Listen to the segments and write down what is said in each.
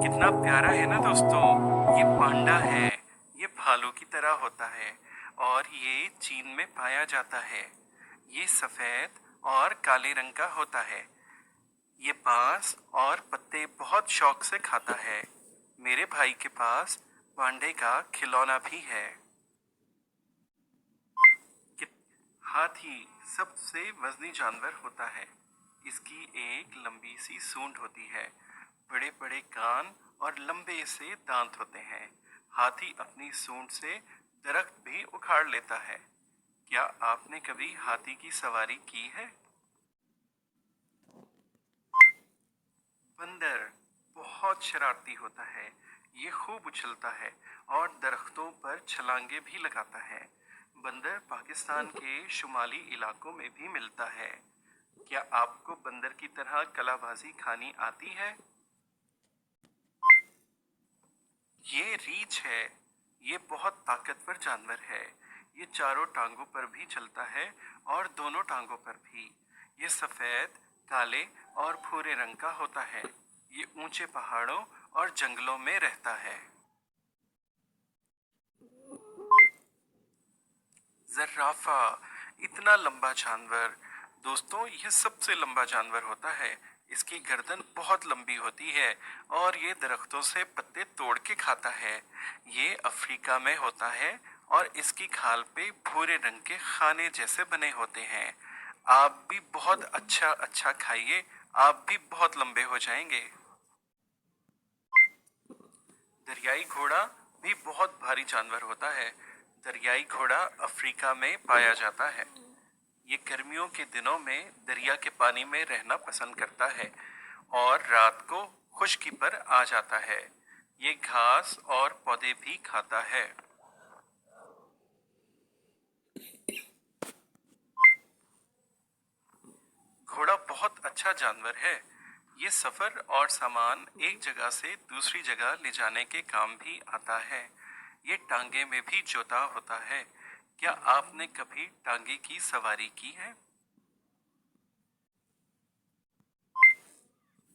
कितना प्यारा है ना दोस्तों। ये पांडा है। ये भालू की तरह होता है और ये चीन में पाया जाता है। ये सफेद और काले रंग का होता है। ये बांस और पत्ते बहुत शौक से खाता है। मेरे भाई के पास पांडे का खिलौना भी है। कि हाथी सबसे वजनी जानवर होता है। इसकी एक लंबी सी सूंड होती है, बड़े बड़े कान और लंबे से दांत होते हैं। हाथी अपनी सूंड से दरख्त भी उखाड़ लेता है। क्या आपने कभी हाथी की सवारी की है? बंदर बहुत शरारती होता है। ये खूब उछलता है और दरख्तों पर छलांगे भी लगाता है। बंदर पाकिस्तान के शुमाली इलाकों में भी मिलता है। क्या आपको बंदर की तरह कलाबाजी खानी आती है? ये रीछ है। ये बहुत ताकतवर जानवर है। ये चारों टांगों पर भी चलता है और दोनों टांगों पर भी। ये सफेद, काले और भूरे रंग का होता है। ये ऊंचे पहाड़ों और जंगलों में रहता है। जर्राफा, इतना लंबा जानवर। दोस्तों, यह सबसे लंबा जानवर होता है। इसकी गर्दन बहुत लंबी होती है और ये दरख्तों से पत्ते तोड़ के खाता है। ये अफ्रीका में होता है और इसकी खाल पे भूरे रंग के खाने जैसे बने होते हैं। आप भी बहुत अच्छा अच्छा खाइए, आप भी बहुत लंबे हो जाएंगे। दरियाई घोड़ा भी बहुत भारी जानवर होता है। दरियाई घोड़ा अफ्रीका में पाया जाता है। ये गर्मियों के दिनों में दरिया के पानी में रहना पसंद करता है और रात को खुश्की पर आ जाता है। ये घास और पौधे भी खाता है। घोड़ा बहुत अच्छा जानवर है। ये सफर और सामान एक जगह से दूसरी जगह ले जाने के काम भी आता है। ये टांगे में भी जोता होता है। क्या आपने कभी टांगे की सवारी की है?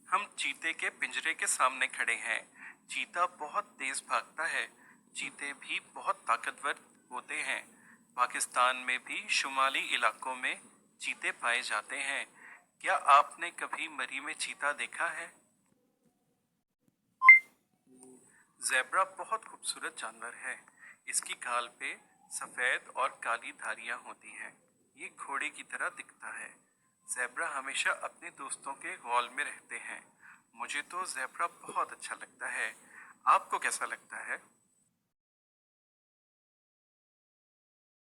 हम चीते के पिंजरे के सामने खड़े हैं। चीता बहुत तेज भागता है। चीते भी बहुत ताकतवर होते हैं। पाकिस्तान में भी शुमाली इलाकों में चीते पाए जाते हैं। क्या आपने कभी मरी में चीता देखा है? ज़ेब्रा बहुत खूबसूरत जानवर है। इसकी गाल पे सफ़ेद और काली धारियां होती हैं। ये घोड़े की तरह दिखता है। ज़ेब्रा हमेशा अपने दोस्तों के गौल में रहते हैं। मुझे तो ज़ेब्रा बहुत अच्छा लगता है। आपको कैसा लगता है?